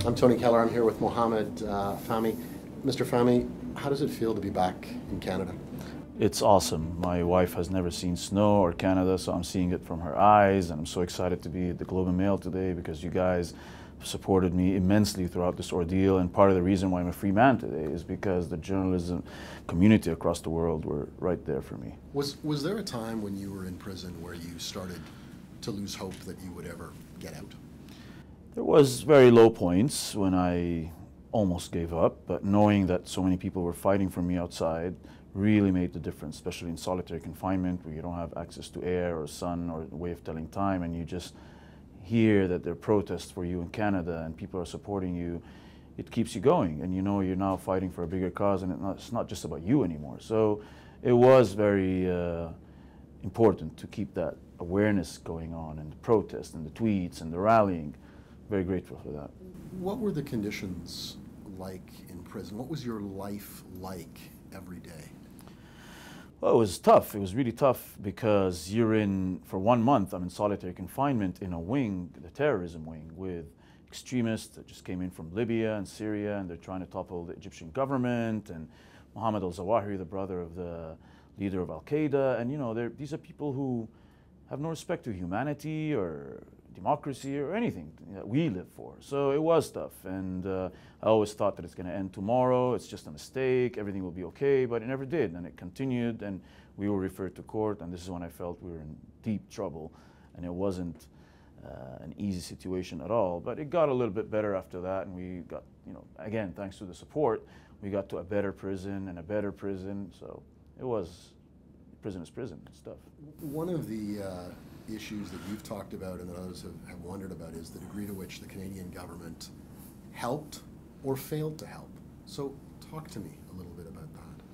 I'm Tony Keller. I'm here with Mohamed Fahmy. Mr. Fahmy, how does it feel to be back in Canada? It's awesome. My wife has never seen snow or Canada, so I'm seeing it from her eyes, and I'm so excited to be at the Globe and Mail today because you guys supported me immensely throughout this ordeal, and part of the reason why I'm a free man today is because the journalism community across the world were right there for me. Was there a time when you were in prison where you started to lose hope that you would ever get out? There was very low points when I almost gave up, but knowing that so many people were fighting for me outside really made the difference, especially in solitary confinement where you don't have access to air or sun or a way of telling time, and you just hear that there are protests for you in Canada and people are supporting you. It keeps you going, and you know you're now fighting for a bigger cause, and it's not just about you anymore. So it was very important to keep that awareness going on, and the protests and the tweets and the rallying. Very grateful for that. What were the conditions like in prison? What was your life like every day? Well, it was tough. It was really tough because you're in, for 1 month, I'm in solitary confinement in a wing, the terrorism wing, with extremists that just came in from Libya and Syria, and they're trying to topple the Egyptian government, and Mohamed al-Zawahiri, the brother of the leader of Al-Qaeda, and you know, these are people who have no respect to humanity or democracy or anything that we live for. So it was tough, and I always thought that it's going to end tomorrow, it's just a mistake, everything will be okay, but it never did, and it continued, and we were referred to court, and this is when I felt we were in deep trouble, and it wasn't an easy situation at all, but it got a little bit better after that, and we got, you know, again, thanks to the support, we got to a better prison and a better prison, so it was, prison is prison stuff. One of the issues that you've talked about and that others have wondered about is the degree to which the Canadian government helped or failed to help. So talk to me a little bit about that.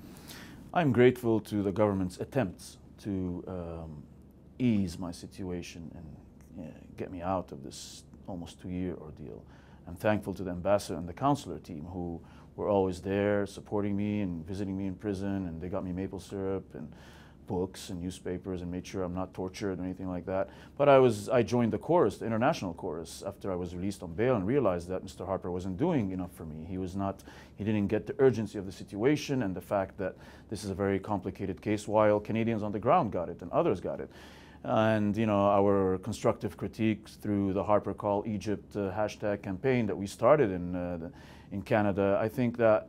I'm grateful to the government's attempts to ease my situation and get me out of this almost 2-year ordeal. I'm thankful to the ambassador and the consular team who were always there supporting me and visiting me in prison, and they got me maple syrup and books and newspapers and made sure I'm not tortured or anything like that. But I joined the chorus, the international chorus, after I was released on bail and realized that Mr. Harper wasn't doing enough for me. He didn't get the urgency of the situation and the fact that this is a very complicated case while Canadians on the ground got it and others got it. And you know, our constructive critiques through the Harper Call Egypt hashtag campaign that we started in Canada, I think that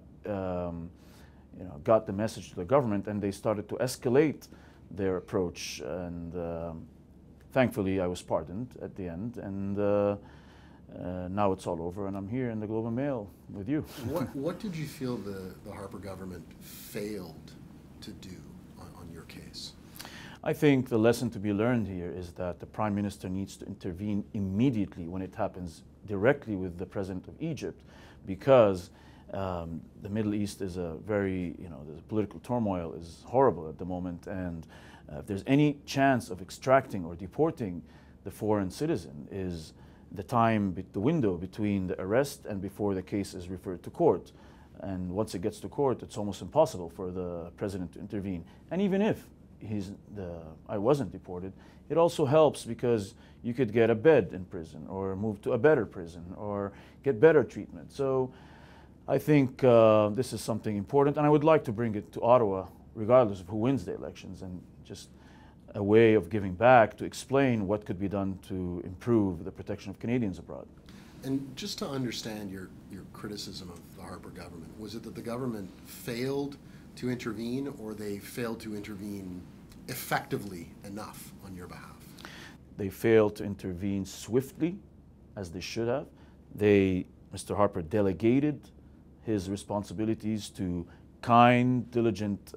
you know, got the message to the government, and they started to escalate their approach, and thankfully I was pardoned at the end, and now it's all over, and I'm here in the Globe and Mail with you. What did you feel the Harper government failed to do on your case? I think the lesson to be learned here is that the Prime Minister needs to intervene immediately when it happens directly with the President of Egypt, because the Middle East is a very, you know, the political turmoil is horrible at the moment, and if there's any chance of extracting or deporting the foreign citizen is the window between the arrest and before the case is referred to court. And once it gets to court, it's almost impossible for the president to intervene. And even if I wasn't deported, it also helps because you could get a bed in prison or move to a better prison or get better treatment. So I think this is something important, and I would like to bring it to Ottawa, regardless of who wins the elections, and just a way of giving back to explain what could be done to improve the protection of Canadians abroad. And just to understand your criticism of the Harper government, was it that the government failed to intervene, or they failed to intervene effectively enough on your behalf? They failed to intervene swiftly, as they should have. Mr. Harper delegated his responsibilities to kind, diligent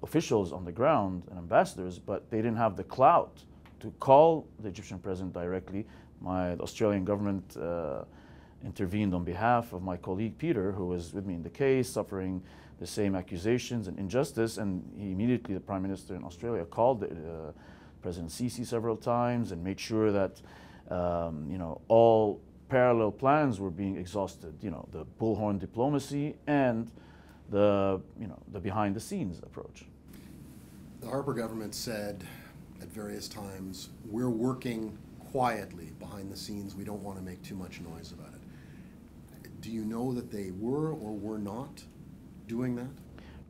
officials on the ground and ambassadors, but they didn't have the clout to call the Egyptian president directly. The Australian government intervened on behalf of my colleague Peter, who was with me in the case, suffering the same accusations and injustice, and immediately the Prime Minister in Australia called President Sisi several times and made sure that you know, all parallel plans were being exhausted, you know, the Bullhorn diplomacy and the behind-the-scenes approach. The Harper government said at various times, we're working quietly behind the scenes, we don't want to make too much noise about it. Do you know that they were or were not doing that?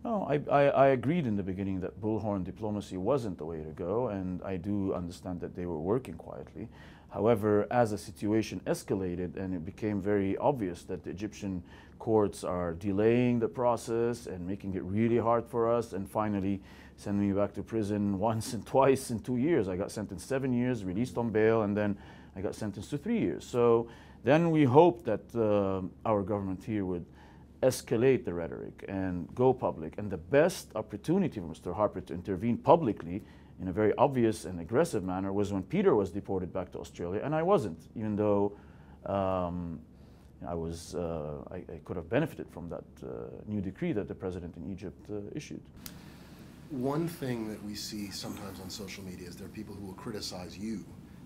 No, I agreed in the beginning that Bullhorn diplomacy wasn't the way to go, and I do understand that they were working quietly. However, as the situation escalated and it became very obvious that the Egyptian courts are delaying the process and making it really hard for us, and finally sending me back to prison once and twice in 2 years. I got sentenced 7 years, released on bail, and then I got sentenced to 3 years. So then we hoped that our government here would escalate the rhetoric and go public. And the best opportunity for Mr. Harper to intervene publicly in a very obvious and aggressive manner was when Peter was deported back to Australia, and I wasn't, even though I could have benefited from that new decree that the president in Egypt issued. One thing that we see sometimes on social media is there are people who will criticize you,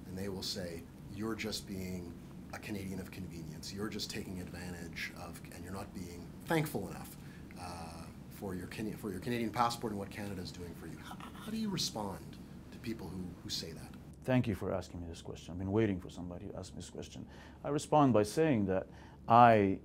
and they will say, you're just being a Canadian of convenience. You're just taking advantage of, and you're not being thankful enough for your Canadian passport and what Canada is doing for you. How do you respond to people who say that? Thank you for asking me this question. I've been waiting for somebody to ask me this question. I respond by saying that I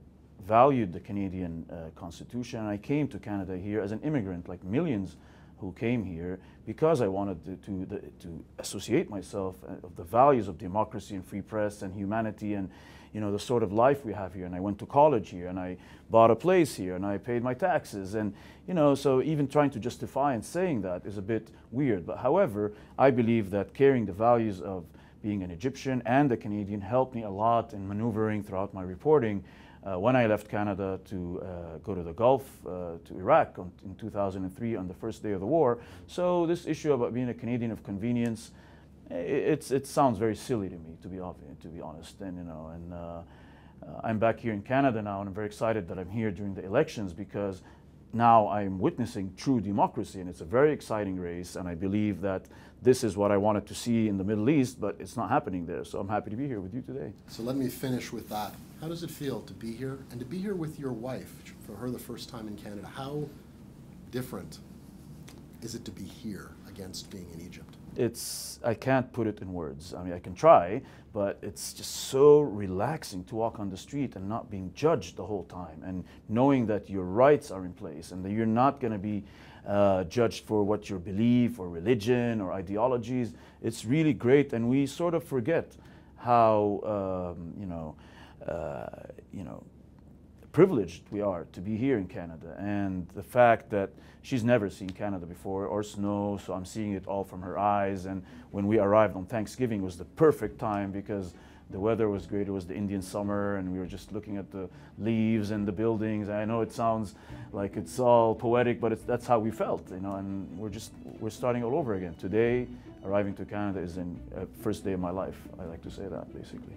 valued the Canadian Constitution, and I came to Canada here as an immigrant, like millions who came here, because I wanted to associate myself of the values of democracy and free press and humanity and, you know, the sort of life we have here. And I went to college here, and I bought a place here, and I paid my taxes, and, you know, so even trying to justify and saying that is a bit weird. But however, I believe that carrying the values of being an Egyptian and a Canadian helped me a lot in maneuvering throughout my reporting. When I left Canada to go to the Gulf, to Iraq in 2003 on the first day of the war. So this issue about being a Canadian of convenience, it sounds very silly to me, to be honest. And, you know, I'm back here in Canada now, and I'm very excited that I'm here during the elections, because now I'm witnessing true democracy, and it's a very exciting race, and I believe that this is what I wanted to see in the Middle East, but it's not happening there. So I'm happy to be here with you today. So let me finish with that. How does it feel to be here, and to be here with your wife, for her the first time in Canada? How different is it to be here against being in Egypt? I can't put it in words. I mean, I can try, but it's just so relaxing to walk on the street and not being judged the whole time, and knowing that your rights are in place and that you're not going to be judged for what your belief or religion or ideologies. It's really great, and we sort of forget how privileged we are to be here in Canada, and the fact that she's never seen Canada before or snow, so I'm seeing it all from her eyes. And when we arrived on Thanksgiving, it was the perfect time because the weather was great. It was the Indian summer, and we were just looking at the leaves and the buildings. I know it sounds like it's all poetic, but that's how we felt, you know. And we're starting all over again. Today, arriving to Canada is the first day of my life. I like to say that, basically.